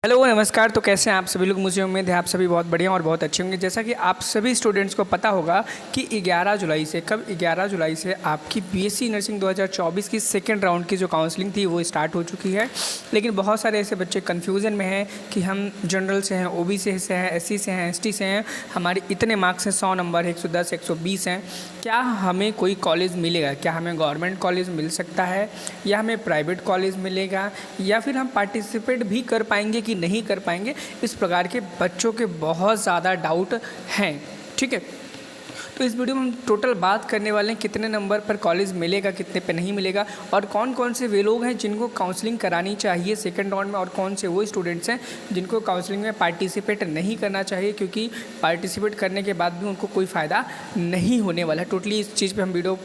Hello नमस्कार। तो कैसे हैं आप सभी लोग? मुझे उम्मीद है आप सभी बहुत बढ़िया और बहुत अच्छे होंगे। जैसा कि आप सभी स्टूडेंट्स को पता होगा कि 11 जुलाई से आपकी बीएससी नर्सिंग 2024 की सेकेंड राउंड की जो काउंसलिंग थी वो स्टार्ट हो चुकी है। लेकिन बहुत सारे ऐसे बच्चे कन्फ्यूज़न में हैं कि हम जनरल से हैं, ओबीसी से हैं, एससी से हैं, एसटी से हैं, हमारे इतने मार्क्स हैं, 100 नंबर है, 110, 120 हैं, क्या हमें कोई कॉलेज मिलेगा? क्या हमें गवर्नमेंट कॉलेज मिल सकता है या हमें प्राइवेट कॉलेज मिलेगा या फिर हम पार्टिसिपेट भी कर पाएंगे कि नहीं कर पाएंगे? इस प्रकार के बच्चों के बहुत ज़्यादा डाउट हैं। ठीक है, तो इस वीडियो में हम टोटल बात करने वाले हैं कितने नंबर पर कॉलेज मिलेगा, कितने पे नहीं मिलेगा, और कौन कौन से वे लोग हैं जिनको काउंसलिंग करानी चाहिए सेकंड राउंड में, और कौन से वो स्टूडेंट्स हैं जिनको काउंसलिंग में पार्टिसिपेट नहीं करना चाहिए, क्योंकि पार्टिसिपेट करने के बाद भी उनको कोई फ़ायदा नहीं होने वाला है। टोटली इस चीज़ पर हम वीडियो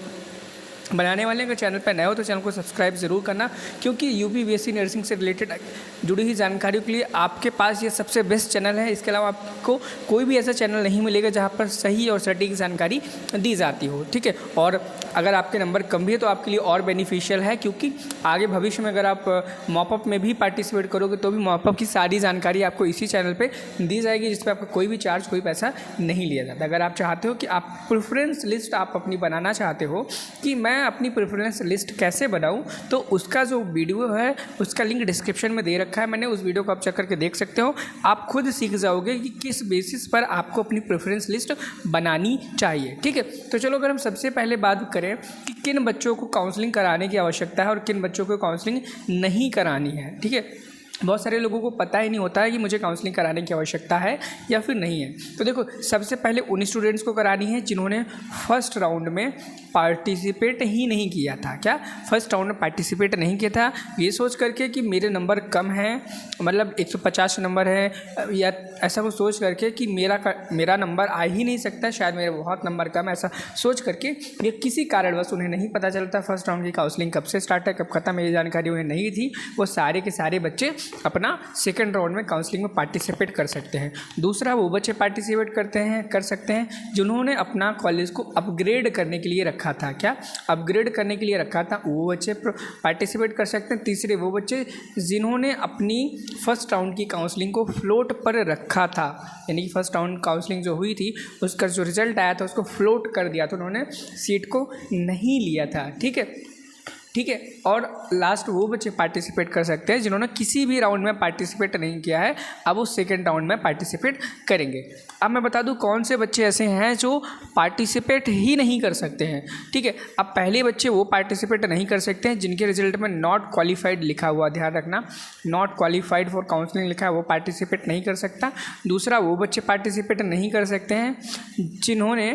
बनाने वाले हैं। अगर चैनल पर नए हो तो चैनल को सब्सक्राइब ज़रूर करना, क्योंकि यूपी बीएससी नर्सिंग से रिलेटेड जुड़ी हुई जानकारियों के लिए आपके पास ये सबसे बेस्ट चैनल है। इसके अलावा आपको कोई भी ऐसा चैनल नहीं मिलेगा जहाँ पर सही और सटीक जानकारी दी जाती हो। ठीक है, और अगर आपके नंबर कम भी है तो आपके लिए और बेनिफिशियल है, क्योंकि आगे भविष्य में अगर आप मॉपअप में भी पार्टिसिपेट करोगे तो भी मॉपअप की सारी जानकारी आपको इसी चैनल पर दी जाएगी, जिस पर आपका कोई भी चार्ज, कोई पैसा नहीं लिया जाता। अगर आप चाहते हो कि आप प्रेफरेंस लिस्ट आप अपनी बनाना चाहते हो कि मैं अपनी प्रेफरेंस लिस्ट कैसे बनाऊं, तो उसका जो वीडियो है उसका लिंक डिस्क्रिप्शन में दे रखा है मैंने। उस वीडियो को आप चेक करके देख सकते हो। आप खुद सीख जाओगे कि किस बेसिस पर आपको अपनी प्रेफरेंस लिस्ट बनानी चाहिए। ठीक है, तो चलो अगर हम सबसे पहले बात करें कि किन बच्चों को काउंसलिंग कराने की आवश्यकता है और किन बच्चों को काउंसलिंग नहीं करानी है। ठीक है, बहुत सारे लोगों को पता ही नहीं होता है कि मुझे काउंसलिंग कराने की आवश्यकता है या फिर नहीं है। तो देखो, सबसे पहले उन स्टूडेंट्स को करानी है जिन्होंने फर्स्ट राउंड में पार्टिसिपेट ही नहीं किया था। क्या फर्स्ट राउंड में पार्टिसिपेट नहीं किया था ये सोच करके कि मेरे नंबर कम हैं, मतलब 150 नंबर है, या ऐसा वो सोच करके कि मेरा नंबर आ ही नहीं सकता, शायद मेरे बहुत नंबर कम है, ऐसा सोच करके ये किसी कारणवश उन्हें नहीं पता चलता फर्स्ट राउंड की काउंसलिंग कब से स्टार्ट है, कब खत्म है, ये जानकारी उन्हें नहीं थी। वो सारे के सारे बच्चे अपना सेकंड राउंड में काउंसलिंग में पार्टिसिपेट कर सकते हैं। दूसरा, वो बच्चे पार्टिसिपेट कर सकते हैं जिन्होंने अपना कॉलेज को अपग्रेड करने के लिए रखा था। क्या अपग्रेड करने के लिए रखा था, वो बच्चे पार्टिसिपेट कर सकते हैं। तीसरे, वो बच्चे जिन्होंने अपनी फर्स्ट राउंड की काउंसलिंग को फ्लोट पर रखा था, यानी कि फर्स्ट राउंड काउंसलिंग जो हुई थी उसका जो रिजल्ट आया था उसको फ्लोट कर दिया था, उन्होंने सीट को नहीं लिया था। ठीक है, और लास्ट वो बच्चे पार्टिसिपेट कर सकते हैं जिन्होंने किसी भी राउंड में पार्टिसिपेट नहीं किया है, अब वो सेकंड राउंड में पार्टिसिपेट करेंगे। अब मैं बता दूं कौन से बच्चे ऐसे हैं जो पार्टिसिपेट ही नहीं कर सकते हैं। ठीक है, अब पहले बच्चे वो पार्टिसिपेट नहीं कर सकते हैं जिनके रिजल्ट में नॉट क्वालिफाइड लिखा हुआ, ध्यान रखना, नॉट क्वालिफाइड फॉर काउंसलिंग लिखा है, वो पार्टिसिपेट नहीं कर सकता। दूसरा, वो बच्चे पार्टिसिपेट नहीं कर सकते हैं जिन्होंने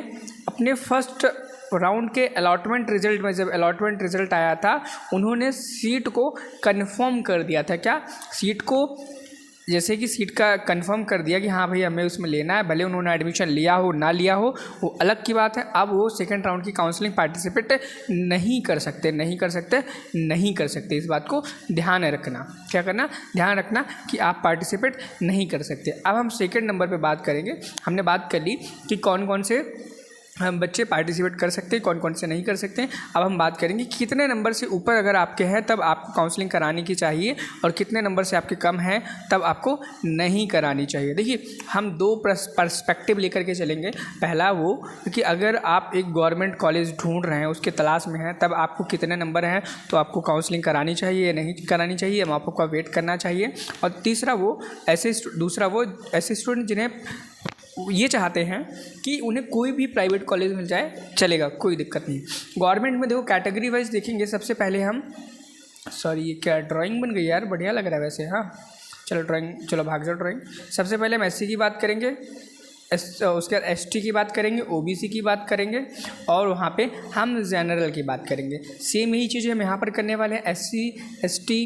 अपने फर्स्ट राउंड के अलॉटमेंट रिजल्ट में, जब अलॉटमेंट रिजल्ट आया था, उन्होंने सीट को कंफर्म कर दिया था। क्या सीट को, जैसे कि सीट का कंफर्म कर दिया कि हाँ भाई हमें उसमें लेना है, भले उन्होंने एडमिशन लिया हो ना लिया हो वो अलग की बात है। अब वो सेकंड राउंड की काउंसलिंग पार्टिसिपेट नहीं कर सकते। इस बात को ध्यान रखना। क्या करना? ध्यान रखना कि आप पार्टिसिपेट नहीं कर सकते। अब हम सेकंड नंबर पे बात करेंगे। हमने बात कर ली कि कौन कौन से हम बच्चे पार्टिसिपेट कर सकते हैं, कौन कौन से नहीं कर सकते हैं। अब हम बात करेंगे कितने नंबर से ऊपर अगर आपके हैं तब आपको काउंसलिंग कराने की चाहिए, और कितने नंबर से आपके कम हैं तब आपको नहीं करानी चाहिए। देखिए, हम दो पर्सपेक्टिव लेकर के चलेंगे। पहला वो कि अगर आप एक गवर्नमेंट कॉलेज ढूंढ रहे हैं, उसके तलाश में हैं, तब आपको कितने नंबर हैं तो आपको काउंसलिंग करानी चाहिए या नहीं करानी चाहिए, आपको वेट करना चाहिए। और तीसरा, वो ऐसे स्टूडेंट जिन्हें ये चाहते हैं कि उन्हें कोई भी प्राइवेट कॉलेज मिल जाए चलेगा, कोई दिक्कत नहीं। गवर्नमेंट में देखो कैटेगरी वाइज देखेंगे। सबसे पहले हम, सॉरी ये क्या ड्राइंग बन गई यार, बढ़िया लग रहा है वैसे। हाँ चलो भाग जाओ ड्राइंग। सबसे पहले हम एससी की बात करेंगे, उसके बाद एसटी की बात करेंगे, ओबीसी की बात करेंगे, और वहाँ पे हम जनरल की बात करेंगे। सेम यही चीज़ें हम यहाँ पर करने वाले हैं, एससी, एसटी,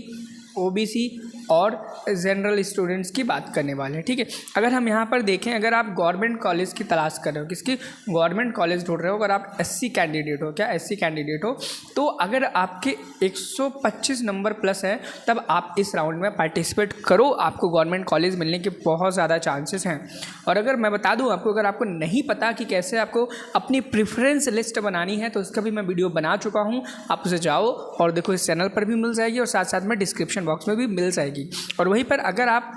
ओबीसी और जनरल स्टूडेंट्स की बात करने वाले हैं। ठीक है, अगर हम यहाँ पर देखें, अगर आप गवर्नमेंट कॉलेज की तलाश कर रहे हो, किसकी? गवर्नमेंट कॉलेज ढूंढ रहे हो, अगर आप एससी कैंडिडेट हो, क्या एससी कैंडिडेट हो, तो अगर आपके 125 नंबर प्लस है तब आप इस राउंड में पार्टिसिपेट करो, आपको गवर्नमेंट कॉलेज मिलने के बहुत ज़्यादा चांसेस हैं। और अगर मैं बता दूँ आपको, अगर आपको नहीं पता कि कैसे आपको अपनी प्रेफरेंस लिस्ट बनानी है तो उसका भी मैं वीडियो बना चुका हूँ, आप उसे जाओ और देखो, इस चैनल पर भी मिल जाएगी और साथ साथ में डिस्क्रिप्शन बॉक्स में भी मिल जाएगी। और वहीं पर अगर आप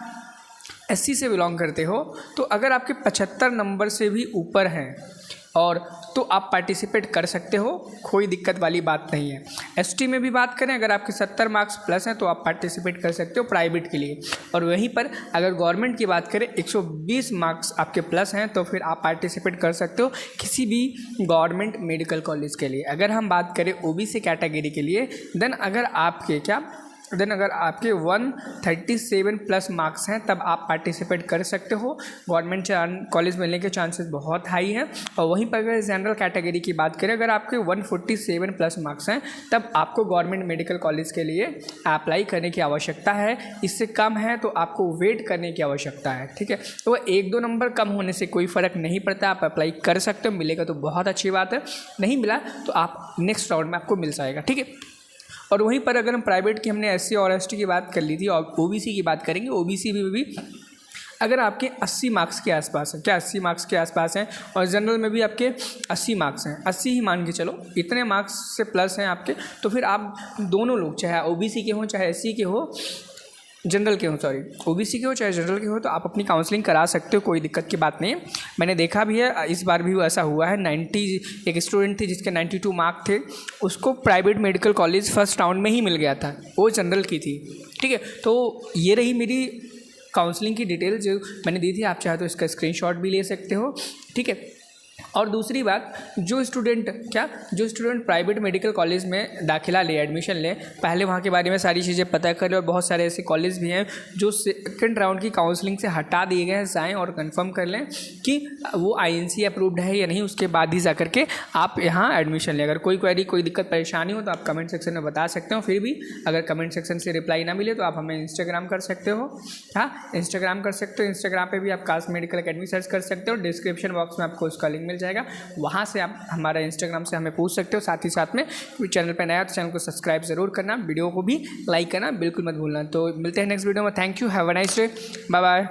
एससी से बिलोंग करते हो तो अगर आपके 75 नंबर से भी ऊपर हैं और तो आप पार्टिसिपेट कर सकते हो, कोई दिक्कत वाली बात नहीं है। एसटी में भी बात करें, अगर आपके 70 मार्क्स प्लस हैं तो आप पार्टिसिपेट कर सकते हो प्राइवेट के लिए। और वहीं पर अगर गवर्नमेंट की बात करें 120 मार्क्स आपके प्लस हैं तो फिर आप पार्टिसिपेट कर सकते हो किसी भी गवर्नमेंट मेडिकल कॉलेज के लिए। अगर हम बात करें ओबीसी कैटेगरी के लिए देन अगर आपके 137 प्लस मार्क्स हैं तब आप पार्टिसिपेट कर सकते हो। गवर्नमेंट कॉलेज मिलने के चांसेस बहुत हाई हैं। और वहीं पर अगर जनरल कैटेगरी की बात करें, अगर आपके 147 प्लस मार्क्स हैं तब आपको गवर्नमेंट मेडिकल कॉलेज के लिए अप्लाई करने की आवश्यकता है। इससे कम है तो आपको वेट करने की आवश्यकता है, ठीक है। तो वह 1-2 नंबर कम होने से कोई फ़र्क नहीं पड़ता, आप अप्लाई कर सकते हो। मिलेगा तो बहुत अच्छी बात है, नहीं मिला तो आप नेक्स्ट राउंड में आपको मिल जाएगा, ठीक है। और वहीं पर अगर हम प्राइवेट की, हमने एससी और एसटी की बात कर ली थी, और ओबीसी की बात करेंगे। ओबीसी में भी अगर आपके 80 मार्क्स के आसपास है, क्या 80 मार्क्स के आसपास हैं, और जनरल में भी आपके 80 मार्क्स हैं, 80 ही मान के चलो, इतने मार्क्स से प्लस हैं आपके, तो फिर आप दोनों लोग, चाहे ओबीसी के हों चाहे एससी के हो, जनरल के हो, सॉरी ओबीसी के हो चाहे जनरल के हो, तो आप अपनी काउंसलिंग करा सकते हो, कोई दिक्कत की बात नहीं है। मैंने देखा भी है, इस बार भी ऐसा हुआ है। 90 एक स्टूडेंट थी जिसके 92 मार्क थे, उसको private medical college first round में ही मिल गया था, वो जनरल की थी, ठीक है। तो ये रही मेरी काउंसलिंग की डिटेल जो मैंने दी थी। आप चाहे तो इसका स्क्रीनशॉट भी ले सकते हो, ठीक है। और दूसरी बात, जो स्टूडेंट प्राइवेट मेडिकल कॉलेज में दाखिला ले, एडमिशन ले, पहले वहाँ के बारे में सारी चीज़ें पता करें। और बहुत सारे ऐसे कॉलेज भी हैं जो सेकंड राउंड की काउंसलिंग से हटा दिए गए हैं, जाएँ और कंफर्म कर लें कि वो आईएनसी अप्रूव्ड है या नहीं, उसके बाद ही जा करके आप यहाँ एडमिशन लें। अगर कोई क्वेरी, कोई दिक्कत परेशानी हो तो आप कमेंट सेक्शन में बता सकते हो। फिर भी अगर कमेंट सेक्शन से रिप्लाई ना मिले तो आप हमें इंस्टाग्राम कर सकते हो, हाँ इंस्टाग्राम कर सकते हो। इंस्टाग्राम पे भी आप काश मेडिकल अकेडमी सर्च कर सकते हो, डिस्क्रिप्शन बॉक्स में आपको उसका लिंक मिल जाएगा, वहाँ से आप हमारा इंस्टाग्राम से हमें पूछ सकते हो। साथ ही साथ में चैनल पर नया तो चैनल को सब्सक्राइब ज़रूर करना, वीडियो को भी लाइक करना बिल्कुल मत भूलना। तो मिलते हैं नेक्स्ट वीडियो में। Thank you, have a nice day, bye bye.